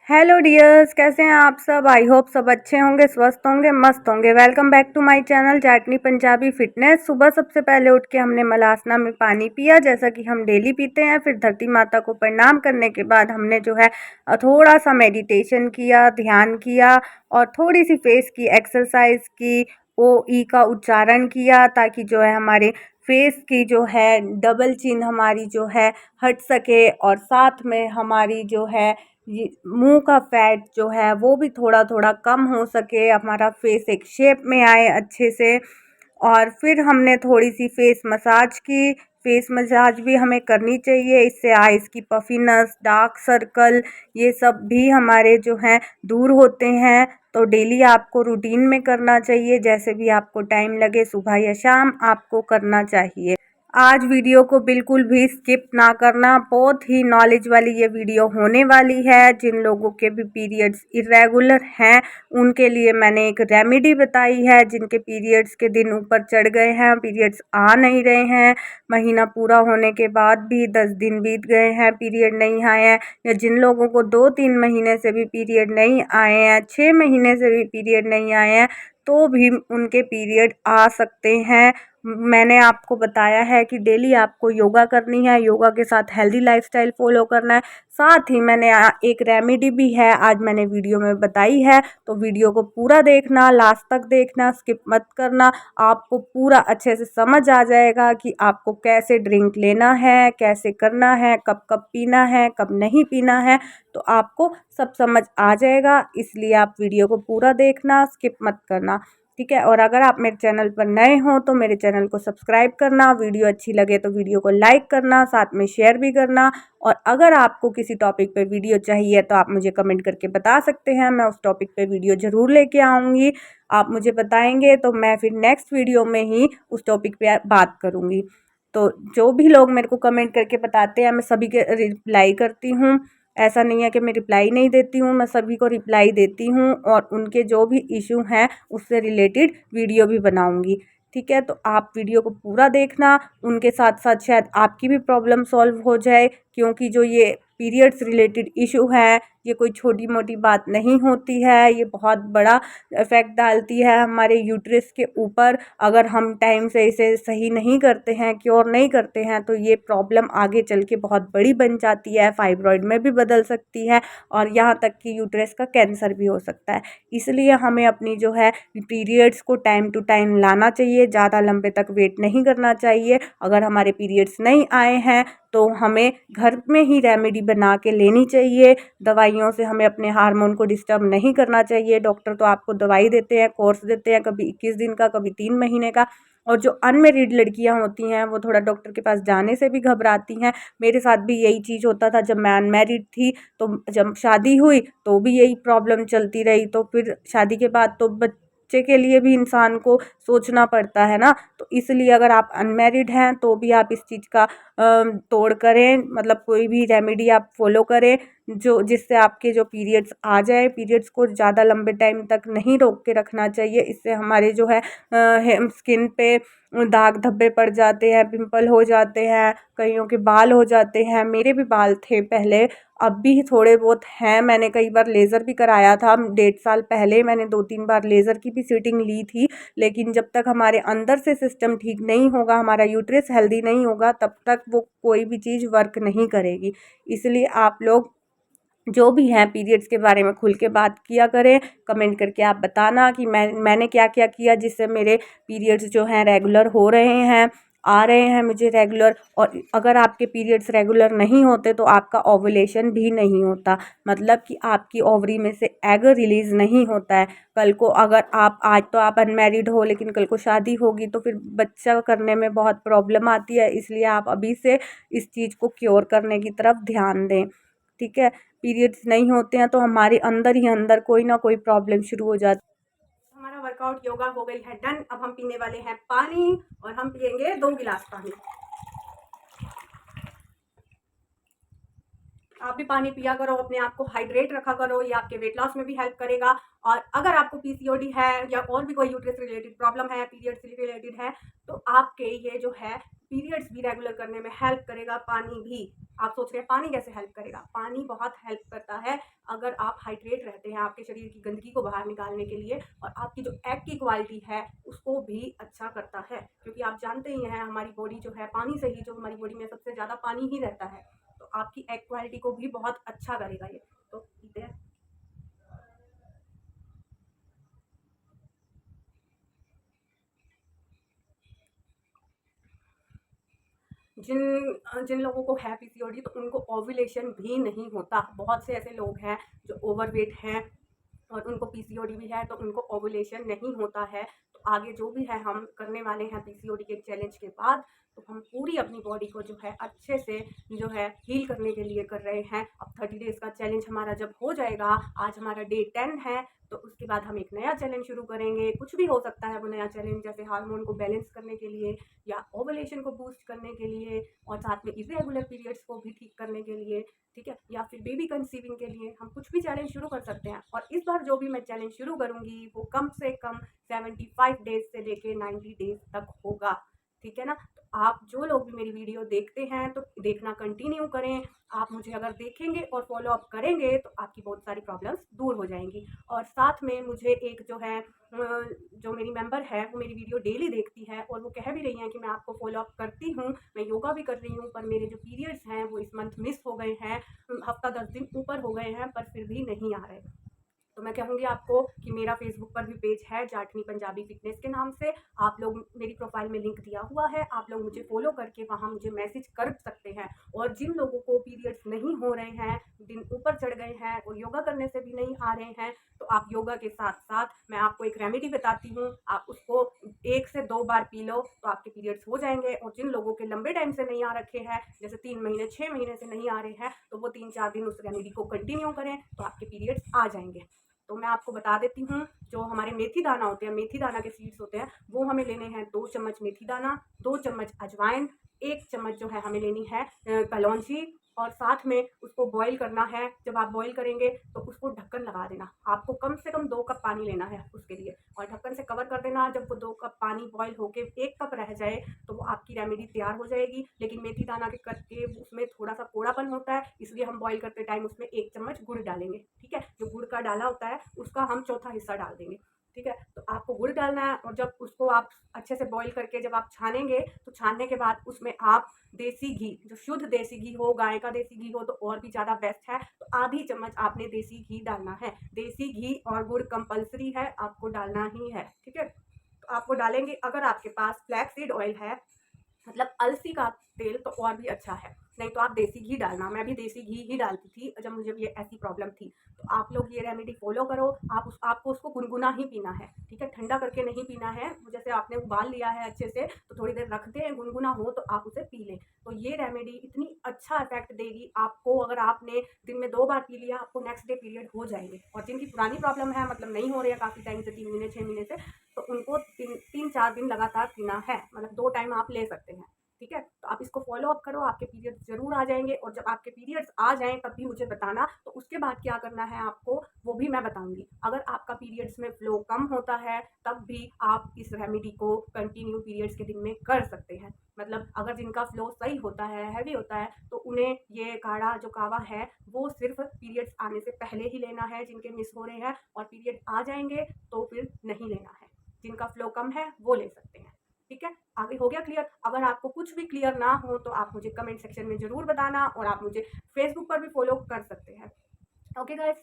Hello dears, कैसे हैं आप सब। आई होप सब अच्छे होंगे, स्वस्थ होंगे, मस्त होंगे। Welcome back to my channel चाटनी पंजाबी फिटनेस। सुबह सबसे पहले उठ के हमने मलासना में पानी पिया, जैसा कि हम डेली पीते हैं। फिर धरती माता को प्रणाम करने के बाद हमने जो है थोड़ा सा मेडिटेशन किया, ध्यान किया और थोड़ी सी फेस की एक्सरसाइज की, ओ ई का उच्चारण किया, ताकि जो है हमारे फेस की जो है डबल चिन हमारी जो है हट सके, और साथ में हमारी जो है ये मुंह का फैट जो है वो भी थोड़ा थोड़ा कम हो सके, हमारा फेस एक शेप में आए अच्छे से। और फिर हमने थोड़ी सी फेस मसाज की। फेस मसाज भी हमें करनी चाहिए, इससे आइज़ की पफिनेस, डार्क सर्कल, ये सब भी हमारे जो हैं दूर होते हैं। तो डेली आपको रूटीन में करना चाहिए, जैसे भी आपको टाइम लगे, सुबह या शाम आपको करना चाहिए। आज वीडियो को बिल्कुल भी स्किप ना करना, बहुत ही नॉलेज वाली ये वीडियो होने वाली है। जिन लोगों के भी पीरियड्स इरेगुलर हैं उनके लिए मैंने एक रेमेडी बताई है। जिनके पीरियड्स के दिन ऊपर चढ़ गए हैं, पीरियड्स आ नहीं रहे हैं, महीना पूरा होने के बाद भी 10 दिन बीत गए हैं, पीरियड नहीं आए हैं, या जिन लोगों को 2-3 महीने से भी पीरियड नहीं आए हैं, 6 महीने से भी पीरियड नहीं आए हैं, तो भी उनके पीरियड आ सकते हैं। मैंने आपको बताया है कि डेली आपको योगा करनी है, योगा के साथ हेल्दी लाइफस्टाइल फॉलो करना है। साथ ही मैंने एक रेमेडी भी है, आज मैंने वीडियो में बताई है। तो वीडियो को पूरा देखना, लास्ट तक देखना, स्किप मत करना। आपको पूरा अच्छे से समझ आ जाएगा कि आपको कैसे ड्रिंक लेना है, कैसे करना है, कब कब पीना है, कब नहीं पीना है। तो आपको सब समझ आ जाएगा, इसलिए आप वीडियो को पूरा देखना, स्किप मत करना, ठीक है। और अगर आप मेरे चैनल पर नए हो तो मेरे चैनल को सब्सक्राइब करना, वीडियो अच्छी लगे तो वीडियो को लाइक करना, साथ में शेयर भी करना। और अगर आपको किसी टॉपिक पे वीडियो चाहिए तो आप मुझे कमेंट करके बता सकते हैं, मैं उस टॉपिक पे वीडियो ज़रूर लेके आऊँगी। आप मुझे बताएंगे तो मैं फिर नेक्स्ट वीडियो में ही उस टॉपिक पे बात करूँगी। तो जो भी लोग मेरे को कमेंट करके बताते हैं, मैं सभी के रिप्लाई करती हूँ। ऐसा नहीं है कि मैं रिप्लाई नहीं देती हूँ, मैं सभी को रिप्लाई देती हूँ, और उनके जो भी इशू हैं उससे रिलेटेड वीडियो भी बनाऊँगी, ठीक है। तो आप वीडियो को पूरा देखना, उनके साथ साथ शायद आपकी भी प्रॉब्लम सॉल्व हो जाए, क्योंकि जो ये पीरियड्स रिलेटेड इशू है ये कोई छोटी मोटी बात नहीं होती है, ये बहुत बड़ा इफ़ेक्ट डालती है हमारे यूट्रस के ऊपर। अगर हम टाइम से इसे सही नहीं करते हैं, क्योर नहीं करते हैं, तो ये प्रॉब्लम आगे चल के बहुत बड़ी बन जाती है, फाइब्रॉइड में भी बदल सकती है, और यहाँ तक कि यूट्रस का कैंसर भी हो सकता है। इसलिए हमें अपनी जो है पीरियड्स को टाइम टू टाइम लाना चाहिए, ज़्यादा लंबे तक वेट नहीं करना चाहिए। अगर हमारे पीरियड्स नहीं आए हैं तो हमें घर में ही रेमेडी बना के लेनी चाहिए। दवाइयों से हमें अपने हार्मोन को डिस्टर्ब नहीं करना चाहिए। डॉक्टर तो आपको दवाई देते हैं, कोर्स देते हैं, कभी 21 दिन का, कभी 3 महीने का। और जो अनमेरिड लड़कियां होती हैं वो थोड़ा डॉक्टर के पास जाने से भी घबराती हैं। मेरे साथ भी यही चीज़ होता था जब मैं अनमेरिड थी। तो जब शादी हुई तो भी यही प्रॉब्लम चलती रही, तो फिर शादी के बाद तो बच्चे के लिए भी इंसान को सोचना पड़ता है ना। तो इसलिए अगर आप अनमेरिड हैं तो भी आप इस चीज़ का तोड़ करें, मतलब कोई भी रेमेडी आप फॉलो करें जो जिससे आपके जो पीरियड्स आ जाए। पीरियड्स को ज़्यादा लंबे टाइम तक नहीं रोक के रखना चाहिए, इससे हमारे जो है स्किन पे दाग धब्बे पड़ जाते हैं, पिंपल हो जाते हैं, कईयों के बाल हो जाते हैं। मेरे भी बाल थे पहले, अब भी थोड़े बहुत हैं। मैंने कई बार लेज़र भी कराया था, 1.5 साल पहले मैंने 2-3 बार लेज़र की भी सीटिंग ली थी। लेकिन जब तक हमारे अंदर से सिस्टम ठीक नहीं होगा, हमारा यूट्रस हेल्दी नहीं होगा, तब तक वो कोई भी चीज़ वर्क नहीं करेगी। इसलिए आप लोग जो भी हैं पीरियड्स के बारे में खुल के बात किया करें। कमेंट करके आप बताना कि मैंने क्या क्या किया जिससे मेरे पीरियड्स जो हैं रेगुलर हो रहे हैं, आ रहे हैं मुझे रेगुलर। और अगर आपके पीरियड्स रेगुलर नहीं होते तो आपका ओवुलेशन भी नहीं होता, मतलब कि आपकी ओवरी में से एग रिलीज़ नहीं होता है। कल को अगर आप आज तो आप अनमैरिड हो, लेकिन कल को शादी होगी तो फिर बच्चा करने में बहुत प्रॉब्लम आती है। इसलिए आप अभी से इस चीज़ को क्योर करने की तरफ ध्यान दें, ठीक है। पीरियड्स नहीं होते हैं तो हमारे अंदर ही अंदर कोई ना कोई प्रॉब्लम शुरू हो जाती है। हमारा वर्कआउट योगा हो गई है डन। अब हम पीने वाले हैं पानी, और हम पियेंगे 2 गिलास पानी। आप भी पानी पिया करो, अपने आप को हाइड्रेट रखा करो, ये आपके वेट लॉस में भी हेल्प करेगा। और अगर आपको पीसीओडी है या और भी कोई यूट्रस रिलेटेड प्रॉब्लम है, पीरियड से रिलेटेड है, तो आपके ये जो है पीरियड्स भी रेगुलर करने में हेल्प करेगा। पानी भी, आप सोच रहे हैं पानी कैसे हेल्प करेगा? पानी बहुत हेल्प करता है अगर आप हाइड्रेट रहते हैं, आपके शरीर की गंदगी को बाहर निकालने के लिए, और आपकी जो एग की क्वालिटी है उसको भी अच्छा करता है, क्योंकि आप जानते ही हैं हमारी बॉडी जो है पानी से ही, जो हमारी बॉडी में सबसे ज़्यादा पानी ही रहता है, तो आपकी एग क्वालिटी को भी बहुत अच्छा करेगा ये। तो पीते हैं। जिन लोगों को है पीसीओडी तो उनको ओव्यूलेशन भी नहीं होता। बहुत से ऐसे लोग हैं जो ओवरवेट हैं और उनको पीसीओडी भी है, तो उनको ओव्यूलेशन नहीं होता है। तो आगे जो भी है हम करने वाले हैं पीसीओडी के चैलेंज के बाद, तो हम पूरी अपनी बॉडी को जो है अच्छे से जो है हील करने के लिए कर रहे हैं। अब 30 डेज़ का चैलेंज हमारा जब हो जाएगा, आज हमारा डे 10 है, तो उसके बाद हम एक नया चैलेंज शुरू करेंगे। कुछ भी हो सकता है वो नया चैलेंज, जैसे हार्मोन को बैलेंस करने के लिए, या ओवुलेशन को बूस्ट करने के लिए, और साथ में इर्रेगुलर पीरियड्स को भी ठीक करने के लिए, ठीक है, या फिर बेबी कंसीविंग के लिए हम कुछ भी चैलेंज शुरू कर सकते हैं। और इस बार जो भी मैं चैलेंज शुरू करूँगी वो कम से कम 75 डेज़ से लेके 90 डेज़ तक होगा, ठीक है ना? तो आप जो लोग भी मेरी वीडियो देखते हैं तो देखना कंटिन्यू करें। आप मुझे अगर देखेंगे और फॉलो अप करेंगे तो आपकी बहुत सारी प्रॉब्लम्स दूर हो जाएँगी। और साथ में मुझे एक जो है जो मेरी मेंबर है वो मेरी वीडियो डेली देखती है, और वो कह भी रही हैं कि मैं आपको फॉलो अप करती हूँ, मैं योगा भी कर रही हूँ, पर मेरे जो पीरियड्स हैं वो इस मंथ मिस हो गए हैं, हफ्ता 10 दिन ऊपर हो गए हैं, पर फिर भी नहीं आ रहे। तो मैं कहूँगी आपको कि मेरा फेसबुक पर भी पेज है जाटनी पंजाबी फिटनेस के नाम से। आप लोग, मेरी प्रोफाइल में लिंक दिया हुआ है, आप लोग मुझे फॉलो करके वहाँ मुझे मैसेज कर सकते हैं। और जिन लोगों को पीरियड्स नहीं हो रहे हैं, दिन ऊपर चढ़ गए हैं और योगा करने से भी नहीं आ रहे हैं, तो आप योगा के साथ साथ मैं आपको एक रेमेडी बताती हूँ, आप उसको 1 से 2 बार पी लो तो आपके पीरियड्स हो जाएंगे। और जिन लोगों के लंबे टाइम से नहीं आ रखे हैं, जैसे 3 महीने 6 महीने से नहीं आ रहे हैं, तो वो 3-4 दिन उस रेमेडी को कंटिन्यू करें तो आपके पीरियड्स आ जाएंगे। तो मैं आपको बता देती हूँ, जो हमारे मेथी दाना होते हैं, मेथी दाना के सीड्स होते हैं, वो हमें लेने हैं 2 चम्मच मेथी दाना, 2 चम्मच अजवाइन, 1 चम्मच जो है हमें लेनी है कलौंजी, और साथ में उसको बॉईल करना है। जब आप बॉईल करेंगे तो उसको ढक्कन लगा देना। आपको कम से कम 2 कप पानी लेना है उसके लिए, और ढक्कन से कवर कर देना। जब वो 2 कप पानी बॉईल होके 1 कप रह जाए तो वो आपकी रेमेडी तैयार हो जाएगी। लेकिन मेथी दाना के करके उसमें थोड़ा-सा कौड़ापन होता है, इसलिए हम बॉईल करते टाइम उसमें 1 चम्मच गुड़ डालेंगे, ठीक है? जो गुड़ का डाला होता है उसका हम चौथा हिस्सा डाल देंगे, ठीक है? तो आपको गुड़ डालना है, और जब उसको आप अच्छे से बॉईल करके जब आप छानेंगे, तो छानने के बाद उसमें आप देसी घी, जो शुद्ध देसी घी हो, गाय का देसी घी हो तो और भी ज़्यादा बेस्ट है, तो आधी चम्मच आपने देसी घी डालना है। देसी घी और गुड़ कंपल्सरी है, आपको डालना ही है, ठीक है? तो आपको डालेंगे। अगर आपके पास फ्लैक्स सीड ऑयल है, मतलब अलसी का तेल, तो और भी अच्छा है, नहीं तो आप देसी घी डालना। मैं भी देसी घी ही डालती थी जब मुझे ये ऐसी प्रॉब्लम थी। तो आप लोग ये रेमेडी फॉलो करो। आपको उसको गुनगुना ही पीना है, ठीक है? ठंडा करके नहीं पीना है। जैसे आपने उबाल लिया है अच्छे से, तो थोड़ी देर रख दें, गुनगुना हो तो आप उसे पी लें। तो ये रेमेडी इतनी अच्छा इफेक्ट देगी आपको। अगर आपने दिन में 2 बार पी लिया, आपको नेक्स्ट डे पीरियड हो जाएंगे। और जिनकी पुरानी प्रॉब्लम है, मतलब नहीं हो रही है काफ़ी टाइम से, 3 महीने 6 महीने से, तो उनको 3-4 दिन लगातार पीना है, मतलब 2 टाइम आप ले सकते हैं, ठीक है? तो आप इसको फॉलो अप करो, आपके पीरियड्स ज़रूर आ जाएँगे। और जब आपके पीरियड्स आ जाएँ तब भी मुझे बताना, तो उसके बाद क्या करना है आपको वो भी मैं बताऊँगी। अगर आपका पीरियड्स में फ्लो कम होता है, तब भी आप इस रेमेडी को कंटिन्यू पीरियड्स के दिन में कर सकते हैं। मतलब अगर जिनका फ्लो सही होता है, हेवी होता है, तो उन्हें ये काढ़ा जो कावा है वो सिर्फ़ पीरियड्स आने से पहले ही लेना है, जिनके मिस हो रहे हैं, और पीरियड आ जाएँगे तो फिर नहीं लेना है। जिनका फ्लो कम है वो ले सकते हैं, ठीक है? आगे हो गया क्लियर? अगर आपको कुछ भी क्लियर ना हो तो आप मुझे कमेंट सेक्शन में ज़रूर बताना, और आप मुझे फेसबुक पर भी फॉलो कर सकते हैं। Okay guys?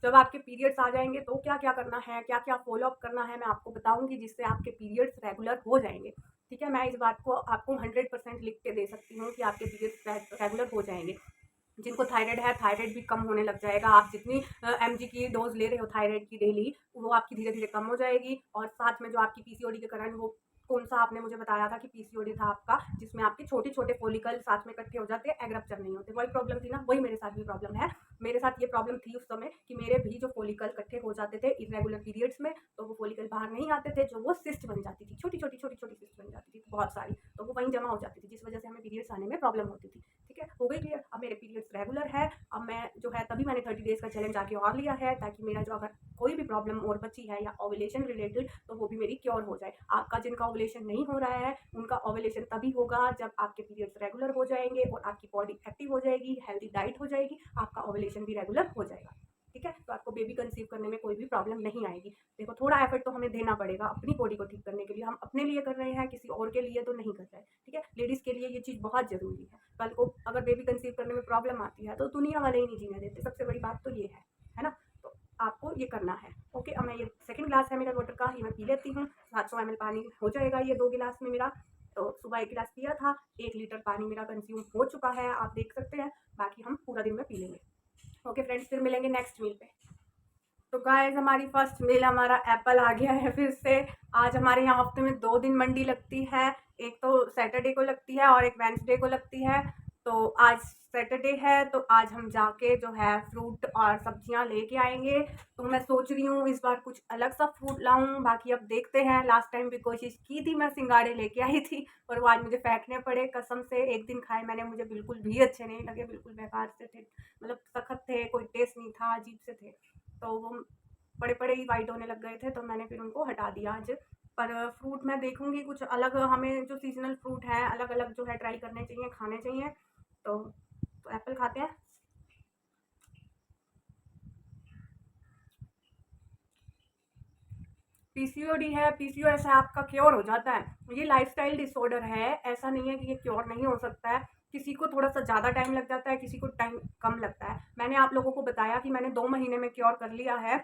जब आपके पीरियड्स आ जाएंगे तो क्या क्या करना है, क्या क्या फॉलो अप करना है, मैं आपको बताऊंगी, जिससे आपके पीरियड्स रेगुलर हो जाएंगे, ठीक है? मैं इस बात को आपको 100% लिख के दे सकती हूँ कि आपके पीरियड्स रेगुलर हो जाएंगे। जिनको थायराइड है, थायराइड भी कम होने लग जाएगा। आप जितनी एमजी की डोज ले रहे हो थायराइड की डेली, वो आपकी धीरे धीरे कम हो जाएगी। और साथ में जो आपकी पीसीओडी के कारण, वो कौन सा आपने मुझे बताया था कि पीसीओडी था आपका, जिसमें आपके छोटे छोटे फॉलिकल साथ में इकट्ठे हो जाते हैं, एग रप्चर नहीं होते, वही प्रॉब्लम थी ना? वही मेरे साथ भी प्रॉब्लम है। मेरे साथ ये प्रॉब्लम थी उस समय कि मेरे भी जो फॉलिकल इकट्ठे हो जाते थे इरेगुलर पीरियड्स में, तो वो फॉलिकल बाहर नहीं आते थे, जो वो सिस्ट बन जाती थी, छोटी छोटी छोटी छोटी सिस्ट बन जाती थी बहुत सारी, तो वो वहीं जमा हो जाती थी, जिस वजह से हमें पीरियड्स आने में प्रॉब्लम होती थी, ठीक है? हो गई क्लियर? अब मेरे पीरियड्स रेगुलर है। अब मैं जो है, तभी मैंने 30 डेज़ का चैलेंज आगे और लिया है, ताकि मेरा जो अगर कोई भी प्रॉब्लम और बची है या ओवुलेशन रिलेटेड, तो वो भी मेरी क्योर हो जाए। आपका जिनका ओवुलेशन नहीं हो रहा है उनका ओवुलेशन तभी होगा जब आपके पीरियड्स रेगुलर हो जाएंगे और आपकी बॉडी एक्टिव हो जाएगी, हेल्दी डाइट हो जाएगी, आपका ओवुलेशन भी रेगुलर हो जाएगा। ठीक है, तो आपको बेबी कंसीव करने में कोई भी प्रॉब्लम नहीं आएगी। देखो, थोड़ा एफर्ट तो हमें देना पड़ेगा अपनी बॉडी को ठीक करने के लिए। हम अपने लिए कर रहे हैं, किसी और के लिए तो नहीं कर रहे हैं। ठीक है, लेडीज़ के लिए ये चीज़ बहुत ज़रूरी है। कल को अगर बेबी कंसीव करने में प्रॉब्लम आती है तो दुनिया वाले ही नहीं जीने देते। सबसे बड़ी बात तो ये है ना? तो आपको ये करना है। ओके, अब मैं ये सेकंड ग्लास है मेरा वाटर का, ये मैं पी लेती हूँ। 700 ml पानी हो जाएगा ये 2 गिलास में मेरा। तो सुबह 1 गिलास पिया था, 1 लीटर पानी मेरा कंज्यूम हो चुका है, आप देख सकते हैं। बाकी हम पूरा दिन में पी लेंगे। ओके फ्रेंड्स, फिर मिलेंगे नेक्स्ट मील पे। तो गाइस, हमारी फर्स्ट मील हमारा एप्पल आ गया है फिर से। आज हमारे यहाँ हफ्ते में 2 दिन मंडी लगती है, एक तो सैटरडे को लगती है और एक वेडनेसडे को लगती है। तो आज सैटरडे है तो आज हम जाके जो है फ्रूट और सब्जियां लेके आएंगे। तो मैं सोच रही हूँ इस बार कुछ अलग सा फ्रूट लाऊं, बाकी अब देखते हैं। लास्ट टाइम भी कोशिश की थी, मैं सिंगाड़े लेके आई थी पर वो आज मुझे फेंकने पड़े कसम से। एक दिन खाए मैंने, मुझे बिल्कुल भी अच्छे नहीं लगे, बिल्कुल बेकार से थे, मतलब सख्त थे, कोई टेस्ट नहीं था, अजीब से थे। तो वो बड़े बड़े ही वाइट होने लग गए थे, तो मैंने फिर उनको हटा दिया आज। पर फ्रूट मैं देखूंगी कुछ अलग, हमें जो सीजनल फ्रूट है अलग अलग जो है ट्राई करने चाहिए, खाने चाहिए। तो एप्पल खाते हैं। पीसीओडी है, पीसीओएस है, आपका क्योर हो जाता है। ये लाइफस्टाइल डिसऑर्डर है, ऐसा नहीं है कि ये क्योर नहीं हो सकता है। किसी को थोड़ा सा ज़्यादा टाइम लग जाता है, किसी को टाइम कम लगता है। मैंने आप लोगों को बताया कि मैंने 2 महीने में क्योर कर लिया है,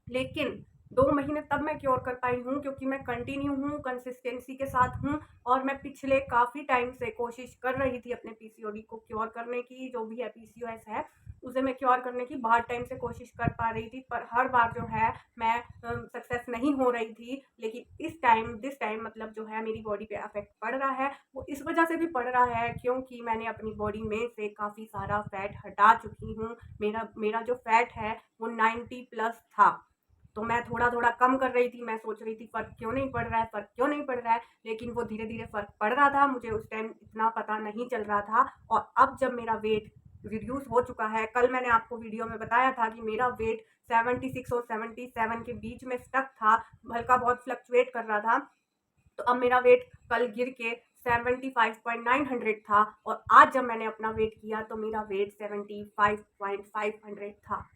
लेकिन 2 महीने तब मैं क्योर कर पाई हूँ क्योंकि मैं कंटिन्यू हूँ, कंसिस्टेंसी के साथ हूँ। और मैं पिछले काफ़ी टाइम से कोशिश कर रही थी अपने पीसीओडी को क्योर करने की, जो भी है पीसीओएस है उसे मैं क्योर करने की बहुत टाइम से कोशिश कर पा रही थी, पर हर बार जो है मैं सक्सेस नहीं हो रही थी। लेकिन दिस टाइम मतलब जो है मेरी बॉडी पे अफेक्ट पड़ रहा है, वो इस वजह से भी पड़ रहा है क्योंकि मैंने अपनी बॉडी में से काफ़ी सारा फैट हटा चुकी हूँ। मेरा जो फैट है वो 90 प्लस था, तो मैं थोड़ा थोड़ा कम कर रही थी। मैं सोच रही थी फ़र्क क्यों नहीं पड़ रहा है, फ़र्क क्यों नहीं पड़ रहा है, लेकिन वो धीरे धीरे फ़र्क पड़ रहा था। मुझे उस टाइम इतना पता नहीं चल रहा था। और अब जब मेरा वेट रिड्यूस हो चुका है, कल मैंने आपको वीडियो में बताया था कि मेरा वेट 76 और 77 के बीच में स्टक था, हल्का बहुत फ्लक्चुएट कर रहा था। तो अब मेरा वेट कल गिर के 75.900 था, और आज जब मैंने अपना वेट किया तो मेरा वेट 75.500 था।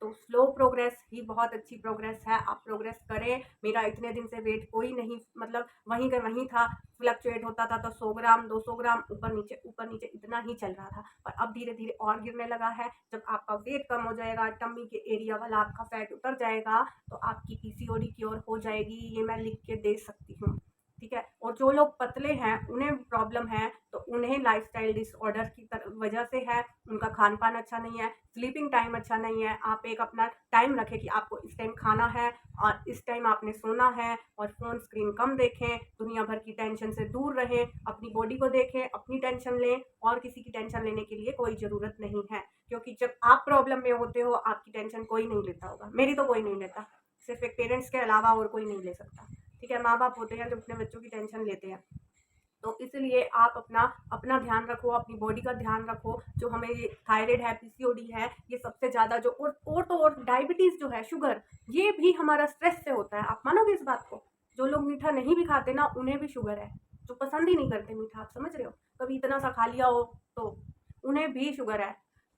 तो स्लो प्रोग्रेस ही बहुत अच्छी प्रोग्रेस है, आप प्रोग्रेस करें। मेरा इतने दिन से वेट कोई नहीं, मतलब वहीं का वहीं था, फ्लक्चुएट होता था तो 100 ग्राम 200 ग्राम ऊपर नीचे इतना ही चल रहा था। पर अब धीरे धीरे और गिरने लगा है। जब आपका वेट कम हो जाएगा, टम्मी के एरिया वाला आपका फैट उतर जाएगा, तो आपकी पीसीओडी क्योर हो जाएगी, ये मैं लिख के दे सकती हूँ। ठीक है, और जो लोग पतले हैं उन्हें प्रॉब्लम है, तो उन्हें लाइफस्टाइल डिसऑर्डर की वजह से है। उनका खान पान अच्छा नहीं है, स्लीपिंग टाइम अच्छा नहीं है। आप एक अपना टाइम रखें कि आपको इस टाइम खाना है और इस टाइम आपने सोना है, और फ़ोन स्क्रीन कम देखें, दुनिया भर की टेंशन से दूर रहें, अपनी बॉडी को देखें, अपनी टेंशन लें। और किसी की टेंशन लेने के लिए कोई ज़रूरत नहीं है, क्योंकि जब आप प्रॉब्लम में होते हो आपकी टेंशन कोई नहीं लेता होगा। मेरी तो कोई नहीं लेता, सिर्फ एक पेरेंट्स के अलावा और कोई नहीं ले सकता। ठीक है, माँ बाप होते हैं जो अपने बच्चों की टेंशन लेते हैं। तो इसलिए आप अपना अपना ध्यान रखो, अपनी बॉडी का ध्यान रखो। जो हमें ये थायराइड है, पीसीओडी है, ये सबसे ज़्यादा जो और डायबिटीज़ जो है, शुगर, ये भी हमारा स्ट्रेस से होता है। आप मानोगे इस बात को? जो लोग मीठा नहीं भी खाते ना, उन्हें भी शुगर है, जो पसंद ही नहीं करते मीठा, आप समझ रहे हो? कभी इतना सा खा लिया हो तो उन्हें भी शुगर है।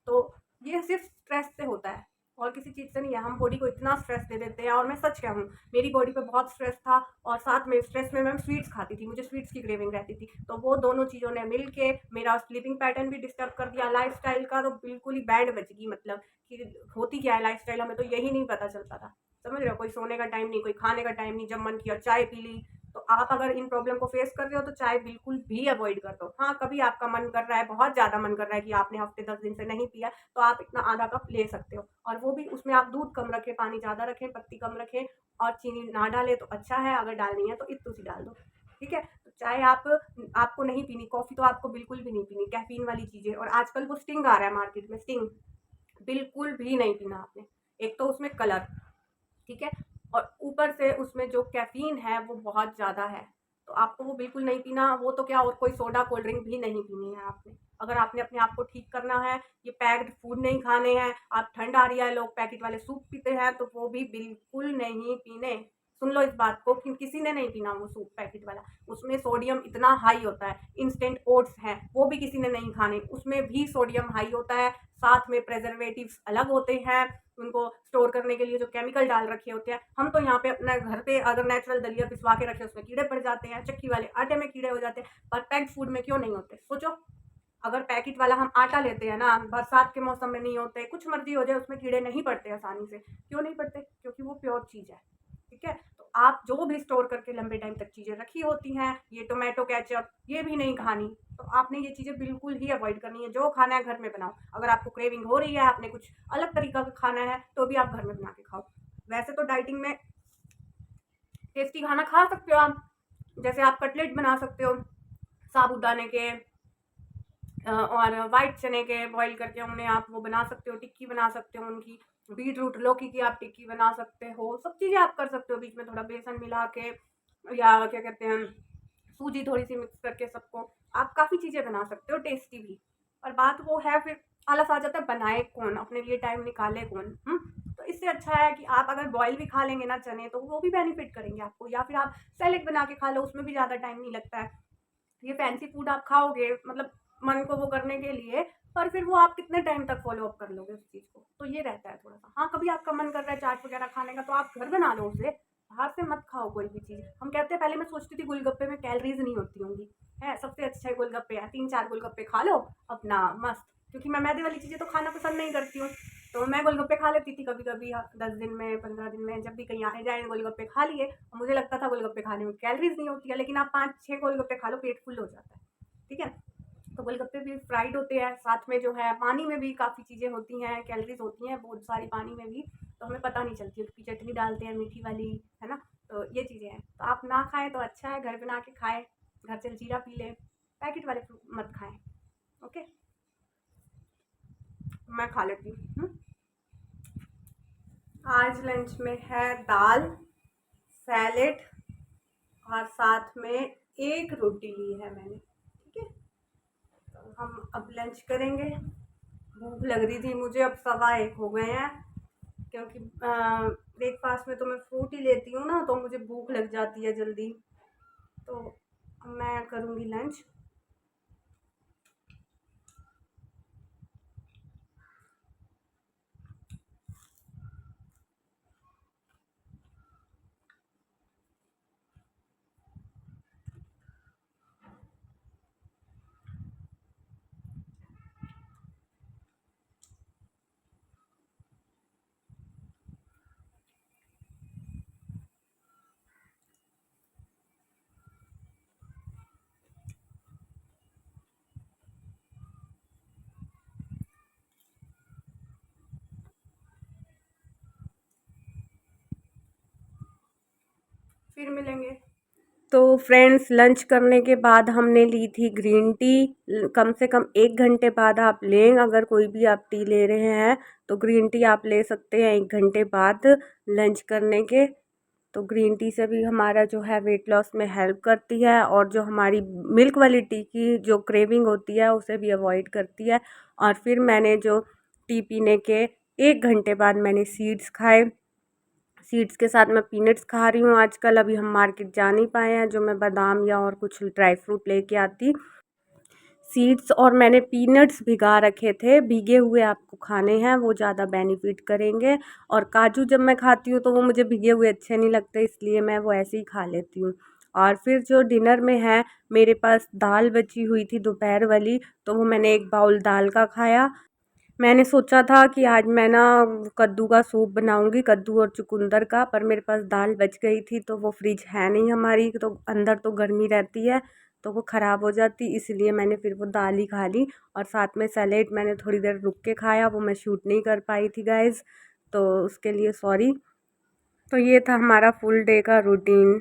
तो ये सिर्फ स्ट्रेस से होता है और किसी चीज़ से नहीं है। हम बॉडी को इतना स्ट्रेस दे देते हैं। और मैं सच कहूँ, मेरी बॉडी पे बहुत स्ट्रेस था, और साथ में स्ट्रेस में मैं स्वीट्स खाती थी, मुझे स्वीट्स की क्रेविंग रहती थी। तो वो दोनों चीज़ों ने मिल के मेरा स्लीपिंग पैटर्न भी डिस्टर्ब कर दिया। लाइफस्टाइल का तो बिल्कुल ही बैंड बज गई, मतलब कि होती क्या है लाइफस्टाइल, हमें तो यही नहीं पता चलता था। समझ रहे हो? कोई सोने का टाइम नहीं, कोई खाने का टाइम नहीं, जब मन किया चाय पी ली। तो आप अगर इन प्रॉब्लम को फेस कर रहे हो तो चाय बिल्कुल भी अवॉइड कर दो। हाँ, कभी आपका मन कर रहा है, बहुत ज़्यादा मन कर रहा है कि आपने हफ्ते 10 दिन से नहीं पिया, तो आप इतना आधा कप ले सकते हो। और वो भी उसमें आप दूध कम रखें, पानी ज़्यादा रखें, पत्ती कम रखें, और चीनी ना डालें तो अच्छा है। अगर डालनी है तो इत्तू सी डाल दो। ठीक है, तो चाय आपको नहीं पीनी, कॉफ़ी तो आपको बिल्कुल भी नहीं पीनी, कैफीन वाली चीज़ें। और आजकल वो स्टिंग आ रहा है मार्केट में, स्टिंग बिल्कुल भी नहीं पीना आपने। एक तो उसमें कलर, ठीक है, और ऊपर से उसमें जो कैफ़ीन है वो बहुत ज़्यादा है, तो आपको वो बिल्कुल नहीं पीना। वो तो क्या, और कोई सोडा कोल्ड ड्रिंक भी नहीं पीनी है आपने। अगर आपने अपने आप को ठीक करना है, ये पैक्ड फूड नहीं खाने हैं, आप ठंड आ रही है, लोग पैकेट वाले सूप पीते हैं, तो वो भी बिल्कुल नहीं पीने। सुन लो इस बात को कि किसी ने नहीं पीना वो सूप पैकेट वाला, उसमें सोडियम इतना हाई होता है। इंस्टेंट ओट्स हैं, वो भी किसी ने नहीं खाने, उसमें भी सोडियम हाई होता है, साथ में प्रेजर्वेटिव्स अलग होते हैं, उनको स्टोर करने के लिए जो केमिकल डाल रखे होते हैं। हम तो यहाँ पे अपने घर पे अगर नेचुरल दलिया पिसवा के रखे, उसमें कीड़े पड़ जाते हैं, चक्की वाले आटे में कीड़े हो जाते हैं, पर पैक्ड फूड में क्यों नहीं होते? सोचो, अगर पैकेट वाला हम आटा लेते हैं ना, बरसात के मौसम में नहीं होते, कुछ मर्जी हो जाए, उसमें कीड़े नहीं पड़ते आसानी से। क्यों नहीं पड़ते? क्योंकि वो प्योर चीज़ है। ठीक है, तो आप जो भी स्टोर करके लंबे टाइम तक चीज़ें रखी होती हैं, ये टोमेटो केचप, ये भी नहीं खानी। तो आपने ये चीज़ें बिल्कुल ही अवॉइड करनी है। जो खाना है घर में बनाओ। अगर आपको क्रेविंग हो रही है, आपने कुछ अलग तरीका का खाना है, तो भी आप घर में बना के खाओ। वैसे तो डाइटिंग में टेस्टी खाना खा सकते हो आप, जैसे आप कटलेट बना सकते हो साबूदाने के, और वाइट चने के बॉईल करके उन्हें आप वो बना सकते हो, टिक्की बना सकते हो उनकी। बीट रूट लौकी की आप टिक्की बना सकते हो, सब चीज़ें आप कर सकते हो। बीच में थोड़ा बेसन मिला के, या क्या कहते हैं, सूजी थोड़ी सी मिक्स करके, सबको आप काफ़ी चीज़ें बना सकते हो टेस्टी भी। और बात वो है, फिर आलस आ जाता है, बनाए कौन, अपने लिए टाइम निकाले कौन। तो इससे अच्छा है कि आप अगर बॉयल भी खा लेंगे ना चने, तो वो भी बेनिफिट करेंगे आपको, या फिर आप सैलेड बना के खा लो, उसमें भी ज़्यादा टाइम नहीं लगता है। ये फैंसी फूड आप खाओगे मतलब मन को वो करने के लिए, पर फिर वो आप कितने टाइम तक फॉलो अप कर लोगे उस चीज़ को, तो ये रहता है थोड़ा सा। हाँ, कभी आपका मन कर रहा है चाट वगैरह खाने का, तो आप घर बना लो उसे, बाहर से मत खाओ कोई भी चीज़। हम कहते हैं, पहले मैं सोचती थी गोलगप्पे में कैलोरीज नहीं होती होंगी, है सबसे अच्छा है गोलगप्पे है, 3-4 गोलगप्पे खा लो अपना मस्त। क्योंकि मैं मैदे वाली चीज़ें तो खाना पसंद नहीं करती हूँ, तो मैं गोलगप्पे खा लेती थी कभी कभी, 10 दिन में, 15 दिन में, जब भी कहीं आए जाए गोलगप्पे खा लिए। और मुझे लगता था गोलगप्पे खाने में कैलोरीज नहीं होती है, लेकिन आप 5-6 गोलगप्पे खा लो, पेट फुल हो जाता है। ठीक है, तो गोलगप्पे भी फ्राइड होते हैं, साथ में जो है पानी में भी काफ़ी चीज़ें होती हैं, कैलोरीज होती हैं बहुत सारी पानी में भी, तो हमें पता नहीं चलती। उसकी चटनी डालते हैं मीठी वाली, है ना, तो ये चीज़ें हैं। तो आप ना खाएं तो अच्छा है, घर बना के खाएं, घर जलजीरा पी लें, पैकेट वाले फ्रूट मत खाएं। ओके, मैं खा लेती हूँ। आज लंच में है दाल, सैलेड, और साथ में एक रोटी ली है मैंने। ठीक है, तो हम अब लंच करेंगे। भूख लग रही थी मुझे, अब 1:15 हो गए हैं, क्योंकि ब्रेकफास्ट में तो मैं फ्रूट ही लेती हूँ ना, तो मुझे भूख लग जाती है जल्दी। तो मैं करूँगी लंच। फिर मिलेंगे। तो फ्रेंड्स, लंच करने के बाद हमने ली थी ग्रीन टी। कम से कम 1 घंटे बाद आप लें, अगर कोई भी आप टी ले रहे हैं तो ग्रीन टी आप ले सकते हैं 1 घंटे बाद लंच करने के। तो ग्रीन टी से भी हमारा जो है वेट लॉस में हेल्प करती है, और जो हमारी मिल्क वाली टी की जो क्रेविंग होती है उसे भी अवॉइड करती है। और फिर मैंने जो टी पीने के 1 घंटे बाद मैंने सीड्स खाए। सीड्स के साथ मैं पीनट्स खा रही हूँ आजकल। अभी हम मार्केट जा नहीं पाए हैं, जो मैं बादाम या और कुछ ड्राई फ्रूट लेके आती। सीड्स और मैंने पीनट्स भिगा रखे थे, भीगे हुए आपको खाने हैं, वो ज़्यादा बेनिफिट करेंगे। और काजू जब मैं खाती हूँ तो वो मुझे भीगे हुए अच्छे नहीं लगते, इसलिए मैं वो ऐसे ही खा लेती हूँ। और फिर जो डिनर में है, मेरे पास दाल बची हुई थी दोपहर वाली, तो वो मैंने 1 बाउल दाल का खाया। मैंने सोचा था कि आज मैं ना कद्दू का सूप बनाऊंगी, कद्दू और चुकंदर का, पर मेरे पास दाल बच गई थी, तो वो फ्रिज है नहीं हमारी, तो अंदर तो गर्मी रहती है, तो वो ख़राब हो जाती, इसलिए मैंने फिर वो दाल ही खा ली। और साथ में सैलेड मैंने थोड़ी देर रुक के खाया, वो मैं शूट नहीं कर पाई थी गाइज़, तो उसके लिए सॉरी। तो ये था हमारा फुल डे का रूटीन।